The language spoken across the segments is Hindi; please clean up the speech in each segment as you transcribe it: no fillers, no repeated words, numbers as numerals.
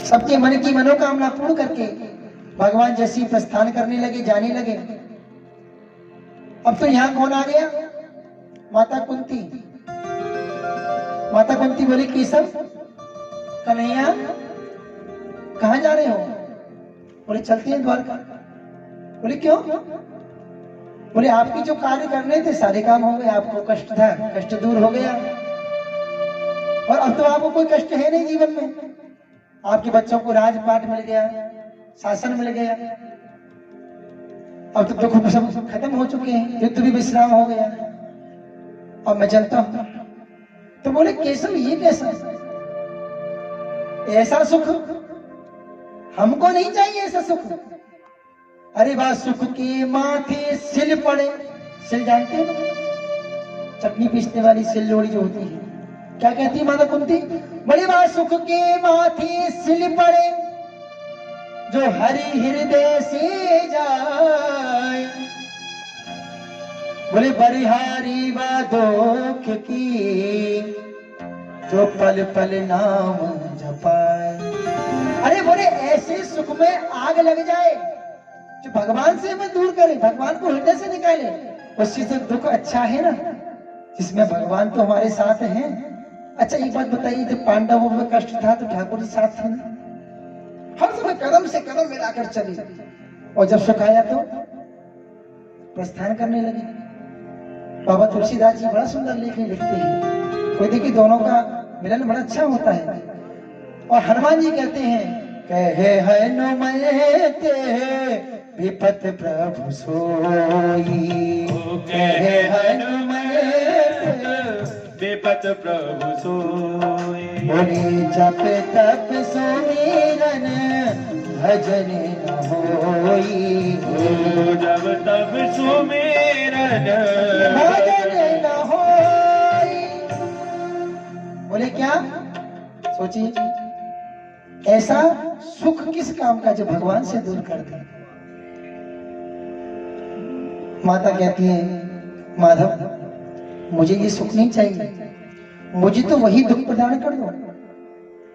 सबके मन की मनोकामना पूर्ण करके भगवान जैसी प्रस्थान करने लगे, जाने लगे। अब तो यहाँ कौन आ गया? माता कुंती। माता कुंती बोली, केशव, कन्हैया, कहाँ जा रहे हो? बोले चलते हैं द्वारका। बोले क्यों? बोले आपकी जो कार्य करने थे सारे काम हो गए, आपको कष्ट था, कष्ट दूर हो गया, और अब तो आपको कोई कष्ट है नहीं जीवन में। आपके बच्चों को राजपाट मिल गया, शासन मिल गया, अब तो दुख सब खत्म हो चुके हैं, युद्ध भी विश्राम हो गया, अब मैं चलता हूं। तो बोले केशव, ये कैसा? ऐसा सुख हमको नहीं चाहिए, ऐसा सुख। अरे वाह, सुख के माथे सिल पड़े। सिल जानते हैं? चटनी पीसने वाली सिल लोड़ी जो होती है, क्या कहती है माता कुंती? बड़ी बात, सुख के माथे सिल पड़े जो हरि हृदय से जाए। बोले बरिहारी व दुख की जो पल पल नाम जपाए। अरे बोले ऐसे सुख में आग लग जाए जो भगवान से हमें दूर करे, भगवान को हृदय से निकाले, उससे तो दुख अच्छा है ना, जिसमें भगवान तो हमारे साथ हैं। अच्छा एक बात बताइए, जब पांडवों में कष्ट था तो ठाकुर जी साथ थे ना, हर समय कदम से कदम मिलाकर चले, और जब सुख आया तो प्रस्थान करने लगे। बाबा तुलसीदास जी बड़ा सुंदर लेखनी लिखते हैं, कोई देखिए दोनों का मिलन बड़ा अच्छा होता है। और हनुमान जी कहते हैं, कहे हनुमत विपत प्रभु सोई, कहे हनुमत विपत प्रभु सोई। बोले जप तप सुमिरन भजन न होई, जब तब सुमिरन भजन न होई। बोले क्या? सोचिए, ऐसा सुख किस काम का जो भगवान से दूर कर दे। माता कहती है, माधव मुझे ये सुख नहीं चाहिए, मुझे तो वही दुख प्रदान कर दो।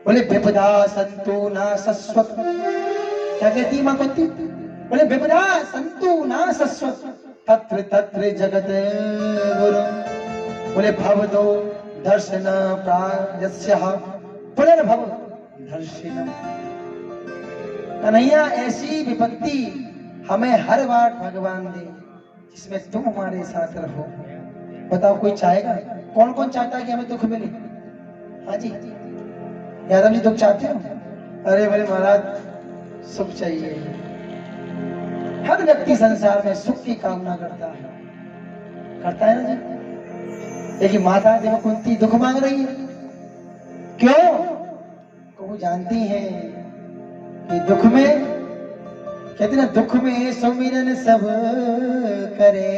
बोले विपदा संतु ना सस्वत। क्या कहती है मां कुंती? बोले विपदा संतु ना सस्वत तत्र तत्र जगत गुरु। बोले भव दो दर्शन प्रायस्यः पुनर्भव दर्शनम। कन्हैया ऐसी विपत्ति हमें हर बार भगवान दे जिसमें तुम हमारे साथ रहो। बताओ कोई चाहेगा? कौन कौन चाहता है कि हमें दुख मिले? हाँ जी, यादव जी दुख चाहते हो? अरे बोले महाराज सुख चाहिए। हर व्यक्ति संसार में सुख की कामना करता है ना जी। लेकिन माता देखो कुंती दुख मांग रही है, क्यों? वो जानती है कि दुख में, कहते ना, दुख में सुमिरन सब करे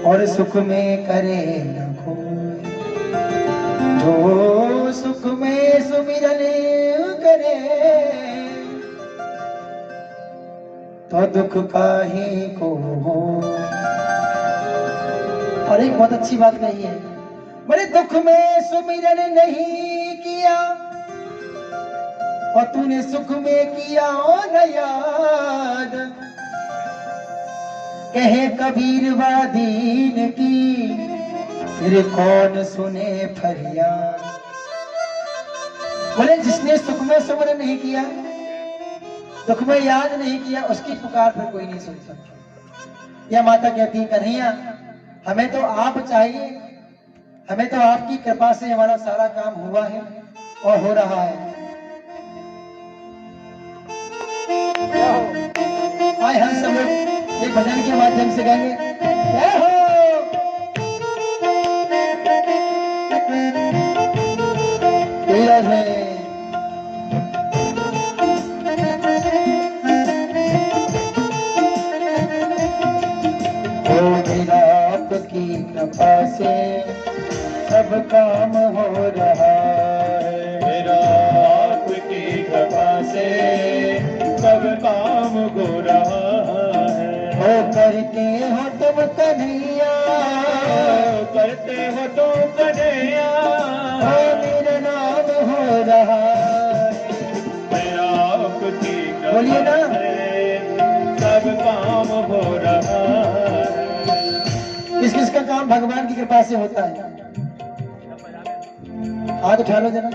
और सुख में करे न कोई। जो सुख में सुमिरन करे तो दुख काहे को हो। और एक बहुत अच्छी बात कही है, बोले दुख में सुमिरन नहीं किया और तूने सुख में किया न याद। कहे कबीर वादीन की फिर कौन सुने फरियाद। बोले जिसने सुख में सुमिरन नहीं किया, दुख में याद नहीं किया, उसकी पुकार पर कोई नहीं सुन सकता। यह माता कहती है, कन्हैया हमें तो आप चाहिए, हमें तो आपकी कृपा से हमारा सारा काम हुआ है और हो रहा है। आए हम सब लोग एक भजन के माध्यम से गाएंगे, जय हो। मेरा आपकी कृपा से सब काम हो रहा है। मेरा आपकी कृपा से सब काम हो रहा है। हो करते हो तुम कन्हैया, करते हो तुम कन्हैया, हो मेरा नाम हो रहा रहा है। मेरा आपकी बोलिए ना। कृपा से सब काम हो रहा है। किस किस का काम भगवान की कृपा से होता है? हाथ उठा लो जरा।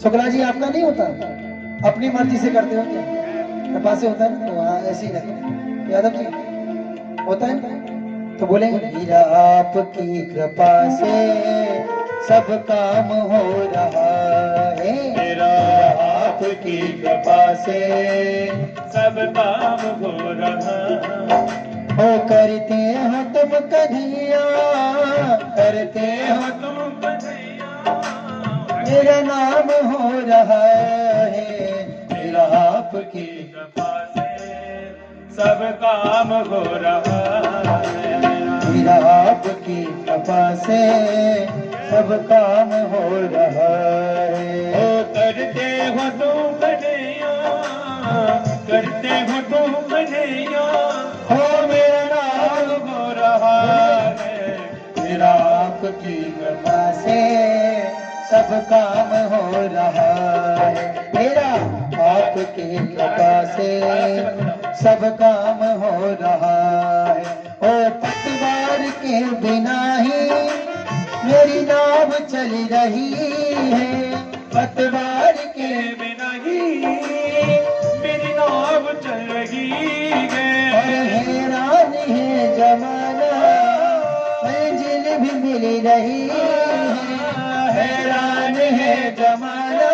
शुक्ला जी आपका नहीं होता? अपनी मर्जी से करते हो क्या? कृपा से होता है ना? तो हाँ ऐसे ही रखो। यादव जी होता है तो बोलेंगे हीरा आपकी कृपा से सब काम हो रहा है। मेरा आपकी कृपा से सब काम हो रहा है। ओ करते हो तुम कन्हैया, करते हो तुम कन्हैया, मेरा नाम हो रहा है। मेरा आपकी कृपा से सब काम हो रहा है। मेरा आपकी कृपा से सब काम हो रहा है। ओ करते हो तुम कन्हैया, करते हो तुम कन्हैया, हो मेरा नाम नाम हो रहा है। मेरा आपकी कृपा से सब काम हो रहा है। मेरा आपकी कृपा से सब काम हो रहा है। ओ पतवार के बिना ही मेरी नाव चल रही है। पतवार के बिना ही मेरी नाव चल रही है। और हैरान है जमाना, मंजिल भी मिल रही है। हैरान है जमाना,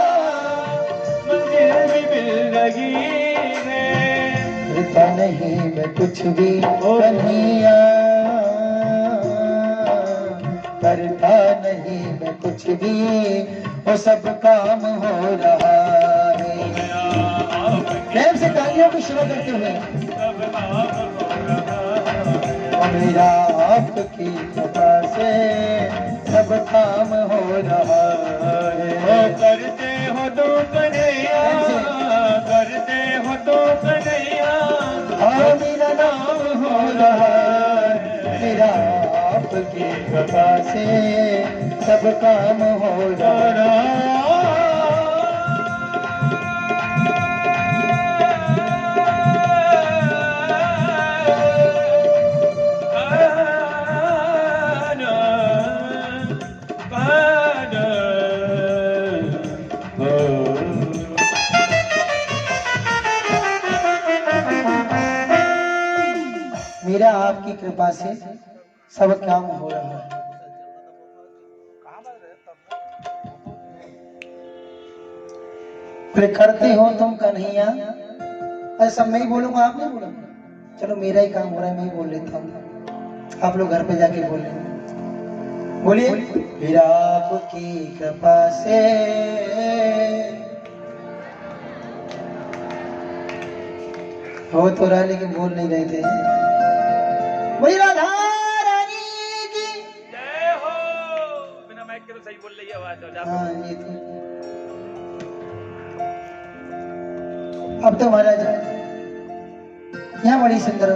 मंजिल भी मिल रही है। करता नहीं मैं कुछ भी कन्हैया, करता नहीं मैं कुछ भी, वो सब काम हो रहा है। प्रेम से तालियों को शुरू करते हुए सब काम हो रहा है। और मेरा आपकी कृपा से सब काम हो रहा है। ओ करते हो तो कन्हैया, करते हो तो कन्हैया, और मेरा नाम हो रहा है। मेरा आपकी कृपा से सब काम हो रहा है। मेरा आपकी कृपा से सब काम हो रहा है। फिर करते हो तुम कन्हैया, ऐसा मैं ही बोलूंगा, आप नहीं बोलोगे? चलो मेरा ही काम हो रहा है, मैं ही बोल लेता हूँ, आप लोग घर पे जाके बोल लेंगे। बोलिए मेरा आपकी कृपा से हो तो रहा लेकिन बोल नहीं रहे थे। बोलिए राधा रानी की जय हो। बिना माइक के तो सही बोल रही है आवाज हो जाती। हाँ ये थी। अब तो महाराज यहाँ बड़ी सुंदर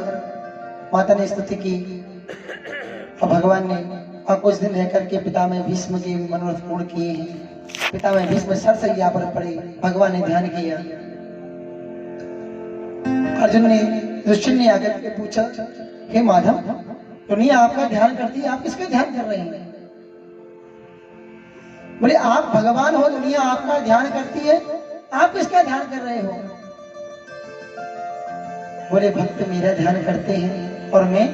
माता ने स्तुति की और भगवान ने और कुछ दिन रह करके पिता में भीष्म के मनोरथ पूर्ण किए हैं। पिता में भीष्म सरसैया पर पड़े, भगवान ने ध्यान किया। अर्जुन ने दुष्यंत ने आकर के पूछा, हे माधव, दुनिया आपका ध्यान करती है, आप किसका ध्यान कर रहे हैं? बोले आप भगवान हो, दुनिया आपका ध्यान करती है, आप किसका ध्यान कर रहे हो? बोले भक्त मेरा ध्यान करते हैं और मैं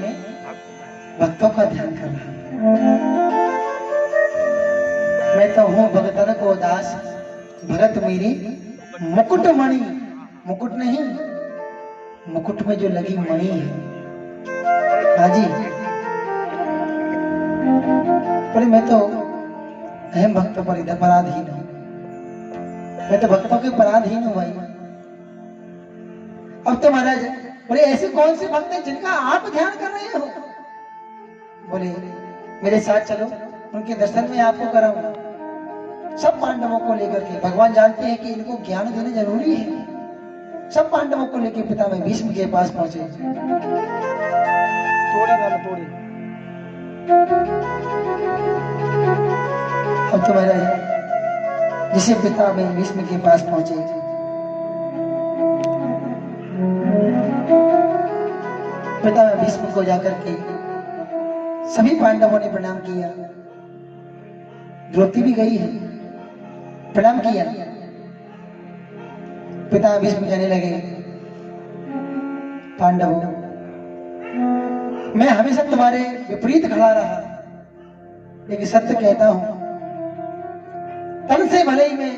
भक्तों का ध्यान कर रहा हूं। मैं तो हूं भगतन को दास, भगत मेरी मुकुट मणि, मुकुट नहीं मुकुट में जो लगी मणि है। हाँ जी, बोले मैं तो अहम भक्त पर पराधीन हूं, मैं तो भक्तों के पराधीन हूं भाई। अब तो महाराज बोले ऐसे कौन से भक्त हैं जिनका आप ध्यान कर रहे हो? बोले मेरे साथ चलो, उनके दर्शन में आपको कराऊंगा। सब पांडवों को लेकर के, भगवान जानते हैं कि इनको ज्ञान देना जरूरी है, सब पांडवों को लेकर पिता में भीष्म के पास पहुंचे। तोड़े वाला तोड़े। अब तो महाराज जिसे पिता में भीष्म के पास पहुंचे। पिता भीष्म को जाकर के सभी पांडवों ने प्रणाम किया। द्रौपदी भी गई है, प्रणाम किया। पिता भीष्म कहने लगे, पांडवों, मैं हमेशा तुम्हारे विपरीत खड़ा रहा, लेकिन सत्य कहता हूं, तन से भले ही मैं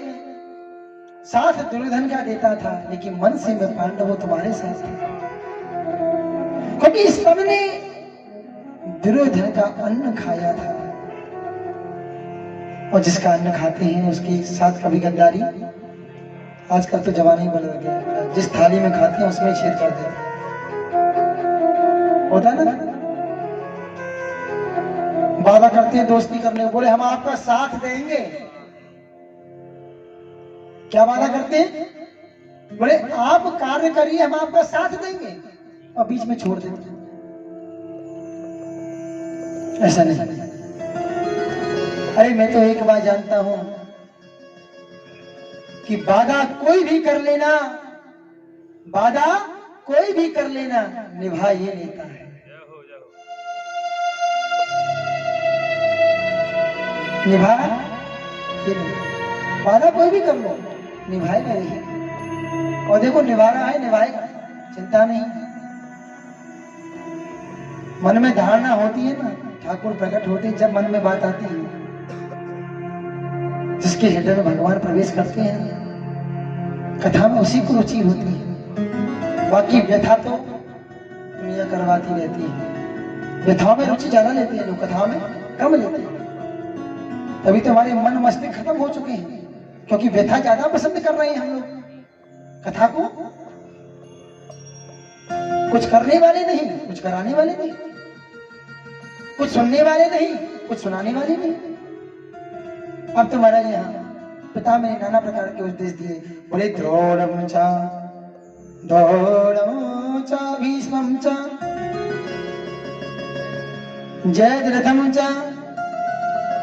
साथ दुर्योधन का देता था, लेकिन मन से मैं पांडवों तुम्हारे साथ था। कभी सबने दुर्योधन का अन्न खाया था, और जिसका अन्न खाते हैं उसके साथ कभी गद्दारी। आजकल तो जमाना ही बदल गया, जिस थाली में खाते हैं उसमें छेद कर देते हैं, होता है ना। वादा करते हैं दोस्ती करने, बोले हम आपका साथ देंगे। क्या वादा करते हैं? बोले आप कार्य करिए, हम आपका साथ देंगे, और बीच में छोड़ देते हैं। ऐसा नहीं। अरे मैं तो एक बात जानता हूं कि वादा कोई भी कर लेना, वादा कोई भी कर लेना, निभा ये लेता है। निभा ये लेता। वादा कोई भी कर लो, निभाएगा यही। और देखो निभा रहा है, निभाएगा, चिंता नहीं। मन में धारणा होती है ना, ठाकुर प्रकट होते जब मन में बात आती है, जिसके हृदय में भगवान प्रवेश करते हैं, कथा में उसी को रुचि होती है। बाकी व्यथा तो दुनिया करवाती रहती है। व्यथाओं में रुचि ज्यादा लेते हैं लोग, कथाओं में कम लेते हैं। तभी तो हमारे मन मस्तिष्क खत्म हो चुके हैं, क्योंकि व्यथा ज्यादा पसंद कर रहे हैं हम लोग कथा को। कुछ करने वाले नहीं, कुछ कराने वाले नहीं, कुछ सुनने वाले नहीं, कुछ सुनाने वाले नहीं। अब तो महाराज यहाँ पिता में नाना प्रकार के उपदेश दिए। बोले द्रोणम च भीष्मं च जयद्रथं च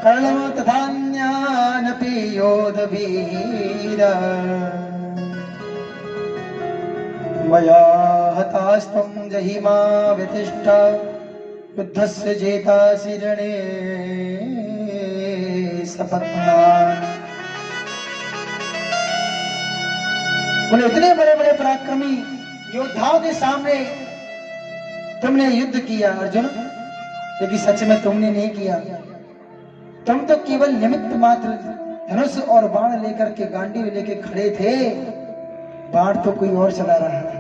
कर्णं तथान्यानपि योधवीर मया हतास्त्वं जहिमा व्यतिष्ठ युद्धस्य जेतासि रणे सपत्नान्। बोले इतने बड़े बड़े पराक्रमी योद्धाओं के सामने तुमने युद्ध किया अर्जुन, लेकिन सच में तुमने नहीं किया। तुम तो केवल निमित्त मात्र धनुष और बाण लेकर के, गांडीव लेके खड़े थे, बाण तो कोई और चला रहा था।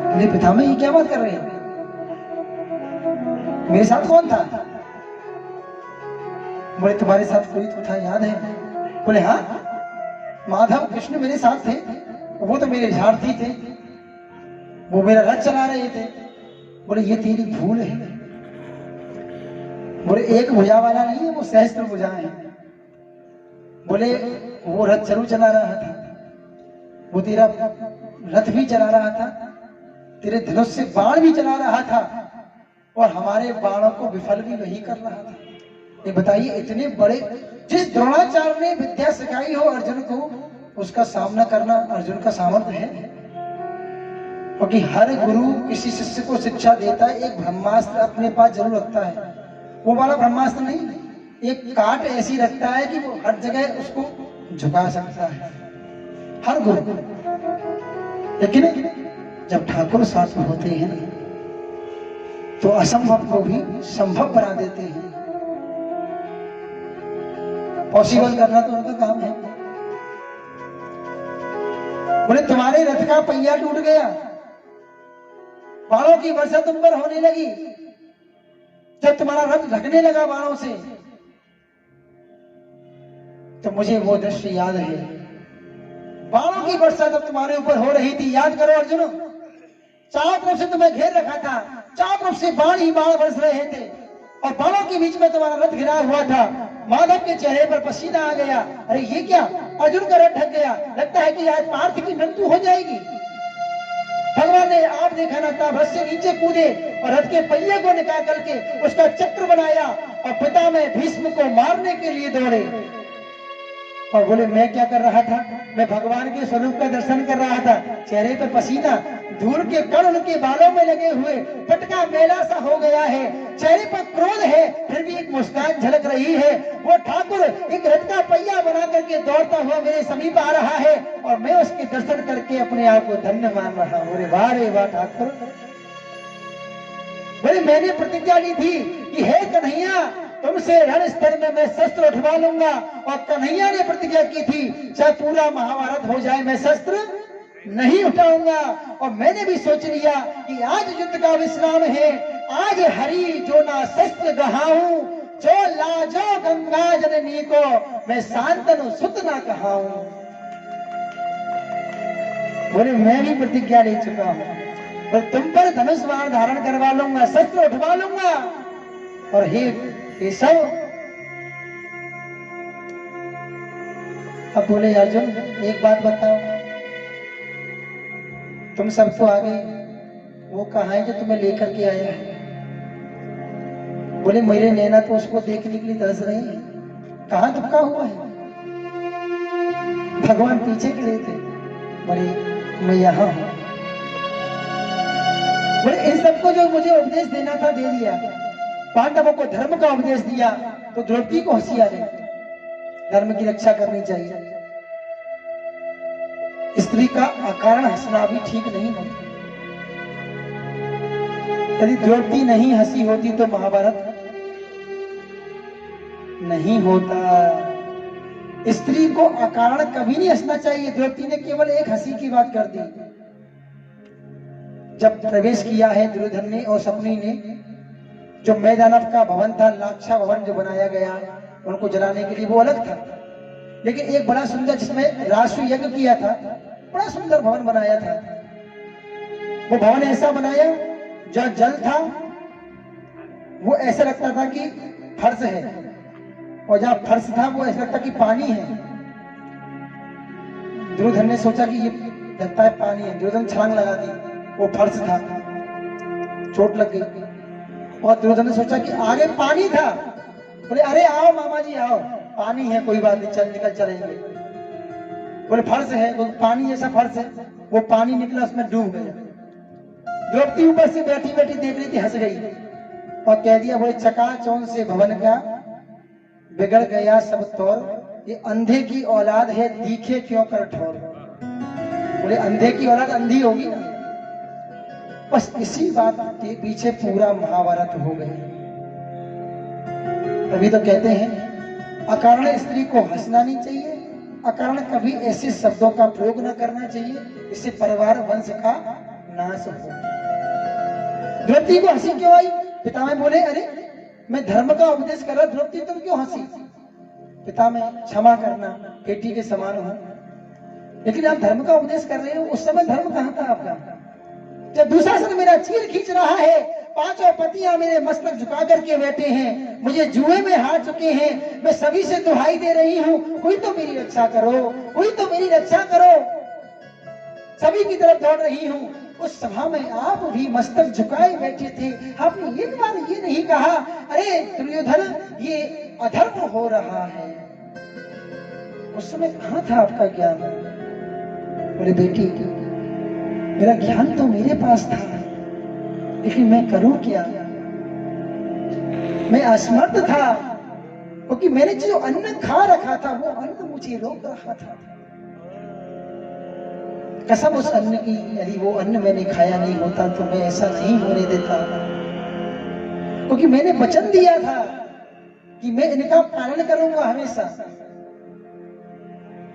मेरे पितामह ये क्या बात कर रहे हैं? मेरे साथ कौन था? बोले तुम्हारे साथ कोई तो था, याद है? बोले हाँ, माधव कृष्ण मेरे साथ थे, वो तो मेरे सारथी थे, वो मेरा रथ चला रहे थे। बोले ये तेरी भूल है। बोले एक भुजा वाला नहीं है, वो सहस्त्र भुजा है। बोले वो रथ जरूर चला रहा था, वो तेरा रथ भी चला रहा था, तेरे धनुष से बाण भी चला रहा था, और हमारे बाणों को विफल भी वही कर रहा था। ये बताइए, इतने बड़े, जिस द्रोणाचार्य ने विद्या सिखाई हो अर्जुन को, उसका सामना करना अर्जुन का सामर्थ्य है? क्योंकि हर गुरु किसी शिष्य को शिक्षा देता है, एक ब्रह्मास्त्र अपने पास जरूर रखता है। वो वाला ब्रह्मास्त्र नहीं, एक काट ऐसी रखता है कि वो हर जगह उसको झुका सकता है, हर गुरु। लेकिन जब ठाकुर साथ में होते हैं तो असंभव को भी संभव बना देते हैं। पॉसिबल करना तो उनका काम है। बोले तुम्हारे रथ का पहिया टूट गया, बाणों की वर्षा तुम पर होने लगी, जब तुम्हारा रथ ढकने लगा बाणों से, तो मुझे वो दृश्य याद है। बाणों की वर्षा जब तुम्हारे ऊपर हो रही थी, याद करो अर्जुन, चारों तरफ से तुम्हें घेर रखा था, चारों तरफ से बाण ही बाण बरस रहे थे, और बाणों के बीच में तुम्हारा रथ घिरा हुआ था। माधव के चेहरे पर पसीना आ गया। अरे ये क्या, अर्जुन का रथ ढक गया, लगता है कि आज पार्थ की मृत्यु हो जाएगी। भगवान ने आप देखा ना था, रथ से नीचे कूदे और रथ के पहिए को निकाल करके उसका चक्र बनाया, और पिता में भीष्म को मारने के लिए दौड़े। और बोले मैं क्या कर रहा था, मैं भगवान के स्वरूप का दर्शन कर रहा था। चेहरे पे पसीना, धूल के कण उनके बालों में लगे हुए, पटका मेला सा हो गया है, चेहरे पर क्रोध है, फिर भी एक मुस्कान झलक रही है। वो ठाकुर एक रथ का पहिया बना करके दौड़ता हुआ मेरे समीप आ रहा है और मैं उसके दर्शन करके अपने आप को धन्य मान रहा हूँ। रे वाह ठाकुर। बोले मैंने प्रतिज्ञा ली थी कि हे कन्हैया, तुमसे रण स्थल में मैं शस्त्र उठवा लूंगा, और कन्हैया ने प्रतिज्ञा की थी चाहे पूरा महाभारत हो जाए मैं शस्त्र नहीं उठाऊंगा। और मैंने भी सोच लिया कि आज युद्ध का विश्राम है, आज हरि जो ना शस्त्र गहाऊं, जो लाजो गंगा जननी को मैं शांतनु सुत ना कहाऊं। बोले मैं भी प्रतिज्ञा ले चुका हूं, और तुम पर धनुष बाण धारण करवा लूंगा, शस्त्र उठवा लूंगा। और हे केशव, अब बोले अर्जुन एक बात बताओ, तुम सब तो आ गए, वो कहाँ है जो तुम्हें लेकर के आया है? बोले मेरे नैना तो उसको देखने के लिए तरस रही है, कहाँ दुबका हुआ है? भगवान पीछे खड़े थे। बोले मैं यहाँ हूं। बोले इन सबको जो मुझे उपदेश देना था दे दिया, पांडवों को धर्म का उपदेश दिया, तो द्रौपदी को हंसी आ गई। धर्म की रक्षा करनी चाहिए, स्त्री का अकारण हंसना भी ठीक नहीं है। यदि द्रौपदी नहीं हंसी होती तो महाभारत नहीं होता। स्त्री को अकारण कभी नहीं हंसना चाहिए। द्रौपदी ने केवल एक हंसी की बात कर दी। जब प्रवेश किया है दुर्योधन ने और शकुनी ने, जो मैदानव का भवन था, लाक्षा भवन जो बनाया गया उनको जलाने के लिए, वो अलग था, लेकिन एक बड़ा सुंदर जिसमें राष्ट्र यज्ञ किया था, बड़ा सुंदर भवन बनाया था। वो भवन ऐसा बनाया जो जल था वो ऐसा लगता था कि फर्श है, और जहां फर्श था वो ऐसा लगता कि पानी है। दुर्योधन ने सोचा कि ये लगता है पानी है, दुर्योधन छलांग लगा दी, वो फर्श था, चोट लग गई। और दुर्योधन ने सोचा कि आगे पानी था। बोले अरे आओ मामा जी आओ, पानी है कोई बात नहीं, चल निकल चलेंगे। बोले फर्श है, तो पानी जैसा फर्श है, वो पानी निकला उसमें डूब गया। द्रौपदी ऊपर से बैठी बैठी देख रही थी, हंस गई और कह दिया, बोले चकाचौंध से भवन का बिगड़ गया सब तौर, ये अंधे की औलाद है दिखे क्यों कर ठोर। बोले अंधे की औलाद अंधी होगी ना। बस इसी बात के पीछे पूरा महाभारत हो गया। तभी तो कहते हैं अकारण स्त्री को हंसना नहीं चाहिए, अकारण कभी ऐसे शब्दों का प्रयोग न करना चाहिए, इससे परिवार वंश का नाश हो। द्रौपदी को हंसी क्यों आई? पितामह बोले अरे मैं धर्म का उपदेश कर रहा, द्रौपदी तुम क्यों हंसी? पितामह क्षमा करना, बेटी के समान हो, लेकिन आप धर्म का उपदेश कर रहे हो, उस समय धर्म कहाँ था आपका? जब दुशासन मेरा चीर खींच रहा है, पांचों पतियां मेरे मस्तक झुका करके बैठे हैं, मुझे जुए में हार चुके हैं, मैं सभी से दुहाई दे रही हूँ, कोई तो मेरी रक्षा करो, कोई तो मेरी रक्षा करो, सभी की तरफ दौड़ रही हूँ। उस सभा में आप भी मस्तक झुकाए बैठे थे, आपने एक बार ये नहीं कहा अरे दुर्योधन ये अधर्म हो रहा है? उस समय कहाँ था आपका ज्ञान? बोले बेटी मेरा ज्ञान तो मेरे पास था, लेकिन मैं करूं क्या? मैं असमर्थ था, क्योंकि मैंने जो अन्न खा रखा था वो अन्न मुझे रोक रहा था। कसम उस अन्न की, यदि वो अन्न मैंने खाया नहीं होता तो मैं ऐसा नहीं होने देता, क्योंकि मैंने वचन दिया था कि मैं इनका पालन करूंगा हमेशा,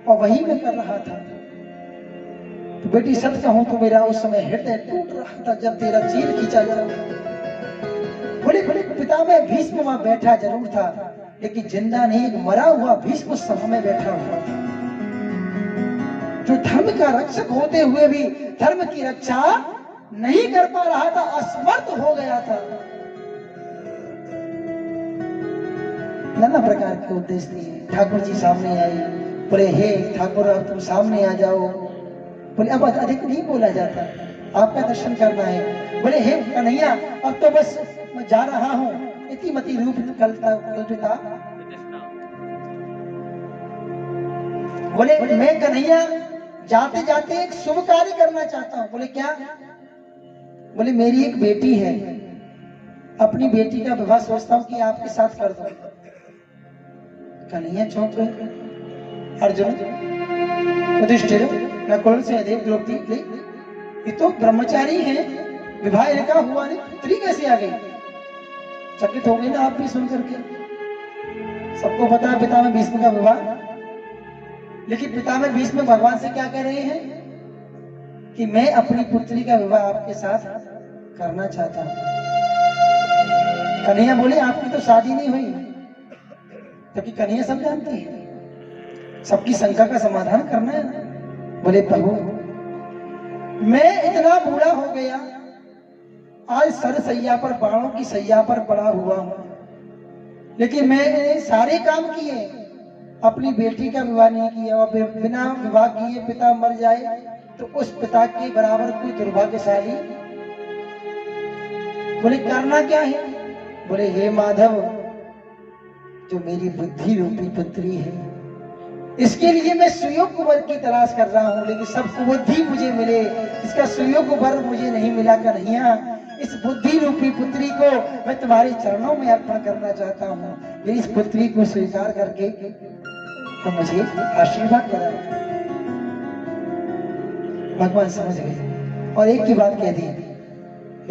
और वही मैं कर रहा था। तो बेटी सच कहूं तो मेरा उस समय हृदय टूट रहा था जब तेरा चीर खींचा जा रहा था। बोले पितामह भीष्म वहां बैठा जरूर था, लेकिन जिंदा नहीं, मरा हुआ भीष्म उस सभा में बैठा हुआ था, जो धर्म का रक्षक होते हुए भी धर्म की रक्षा नहीं कर पा रहा था, असमर्थ हो गया था। नाना प्रकार के उपदेश दिए। ठाकुर जी सामने आए, बोले हे ठाकुर अब तुम सामने आ जाओ। बोले अब अधिक नहीं बोला जाता, आपका दर्शन करना है। बोले हे कन्हैया अब तो बस मैं जा रहा हूँ, इतिमति रूप कल्पिता। बोले मैं कन्हैया जाते जाते एक शुभ कार्य करना चाहता हूँ। बोले क्या? बोले मेरी एक बेटी है, अपनी बेटी का विवाह सोचता हूँ कि आपके साथ कर दूं। कन्हैया चौंक गए। अर्जुन, युधिष्ठिर, नकुल, सहदेव, द्रौपदी, ये तो ब्रह्मचारी हैं, विवाह इनका हुआ नहीं, पुत्री कैसे आ गई? चकित हो गई ना आप भी सुन करके। सबको पता है पितामह भीष्म का विवाह, लेकिन पितामह भीष्म भगवान से क्या कह रहे हैं कि मैं अपनी पुत्री का विवाह आपके साथ करना चाहता हूं। कन्हैया बोले आपकी तो शादी नहीं हुई, क्योंकि कन्हैया सब जानती है, सबकी शंका का समाधान करना है ना। बोले प्रभु मैं इतना बूढ़ा हो गया, आज सर सैया पर, बाणों की सैया पर पड़ा हुआ हूं, लेकिन मैंने सारे काम किए, अपनी बेटी का विवाह नहीं किया, और बिना विवाह किए पिता मर जाए तो उस पिता के बराबर कोई दुर्भाग्यशाली। बोले करना क्या है? बोले हे माधव, जो मेरी बुद्धि रूपी पुत्री है, इसके लिए मैं सुयोग्य वर की तलाश कर रहा हूं, लेकिन सब बुद्धि मुझे मिले, इसका सुयोग्य वर मुझे नहीं मिला। कन्हैया, इस बुद्धि रूपी पुत्री को मैं तुम्हारे चरणों में अर्पण करना चाहता हूँ। मेरी इस पुत्री को स्वीकार करके तो मुझे आशीर्वाद करा। भगवान समझ गए और एक की बात कह दी,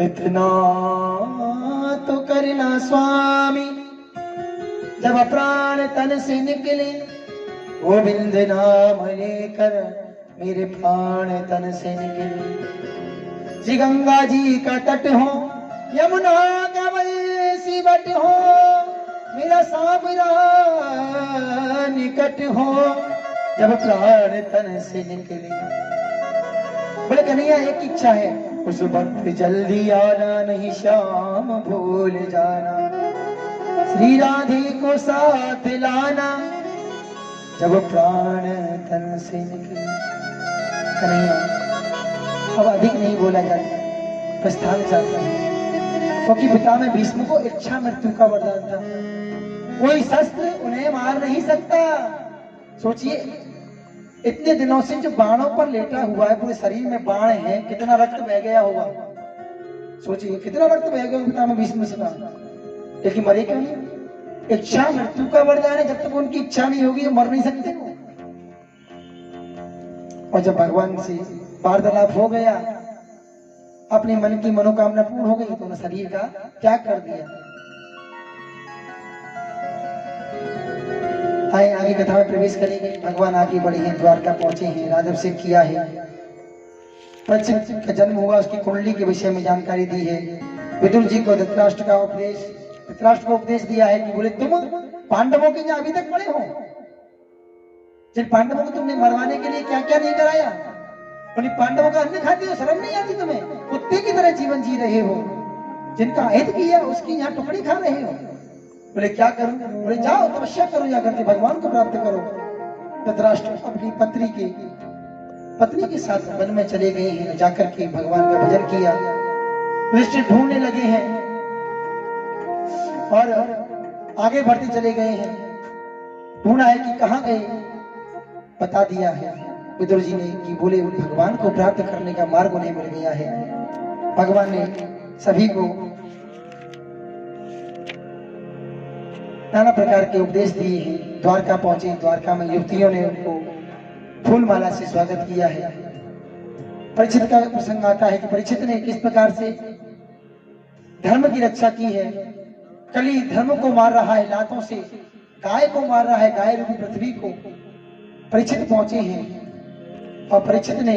इतना तो करना स्वामी, जब प्राण तन से निकले, गोविंद नाम लेकर मेरे प्राण तन से निकले। श्री गंगा जी का तट हो, यमुना का वैसी बट हो, मेरा साबरा निकट हो, जब प्राण तन से निकले। बोले कन्हैया एक इच्छा है, उस वक्त जल्दी आना, नहीं शाम भूल जाना, श्री राधे को साथ लाना, जब प्राण तन से निकले। कन्हैया अब अधिक नहीं बोला जाता, प्रस्थान चाहता है, क्योंकि पितामह भीष्म को इच्छा मृत्यु का वरदान था, कोई शस्त्र उन्हें मार नहीं सकता। सोचिए इतने दिनों से जो बाणों पर लेटा हुआ है, पूरे शरीर में बाण है, कितना रक्त बह गया होगा। सोचिए कितना रक्त बह गया पितामह भीष्म से, लेकिन मरे क्यों नहीं? इच्छा मृत्यु का वरदान है, जब तक उनकी इच्छा नहीं होगी मर नहीं सकते। और जब भगवान से वार्तालाप हो गया, अपने मन की मनोकामना पूर्ण हो गई, तो उन्होंने शरीर का त्याग कर दिया। आए आगे कथा में प्रवेश करेंगे। भगवान आगे बढ़े हैं, द्वारका पहुंचे हैं, राजाभिषेक किया है, परीक्षित का जन्म हुआ, उसकी कुंडली के विषय में जानकारी दी है। विदुर जी को धृतराष्ट्र को उपदेश दिया है कि बोले तुम पांडवों के यहाँ अभी तक पड़े हो, जिन पांडवों को तुमने मरवाने के लिए क्या क्या नहीं कराया, उन्हीं पांडवों का अन्न खाते हो, शर्म नहीं आती तुम्हें? कुत्ते की तरह जीवन जी रहे हो, जिनका हित किया उसकी यहाँ टुकड़ी खा रहे हो। बोले क्या करूं? बोले जाओ तपस्या करो, जाकर के भगवान को प्राप्त करो। धृतराष्ट्र अपनी पत्नी के साथ वन में चले गए हैं, जाकर के भगवान का भजन किया। युधिष्ठिर ढूंढने लगे हैं और आगे बढ़ते चले गए हैं, ढूंढा है कि कहाँ गए, बता दिया है विदुर जी ने कि बोले भगवान को प्राप्त करने का मार्ग उन्हें मिल गया है। भगवान ने सभी को नाना प्रकार के उपदेश दिए हैं। द्वारका पहुंचे, द्वारका में युवतियों ने उनको फूल माला से स्वागत किया है। परीक्षित का प्रसंग आता है कि परीक्षित ने किस प्रकार से धर्म की रक्षा की है। कली धर्म को मार रहा है, लातों से गाय को मार रहा है, गाय रूपी पृथ्वी को। परीक्षित पहुंचे हैं और परीक्षित ने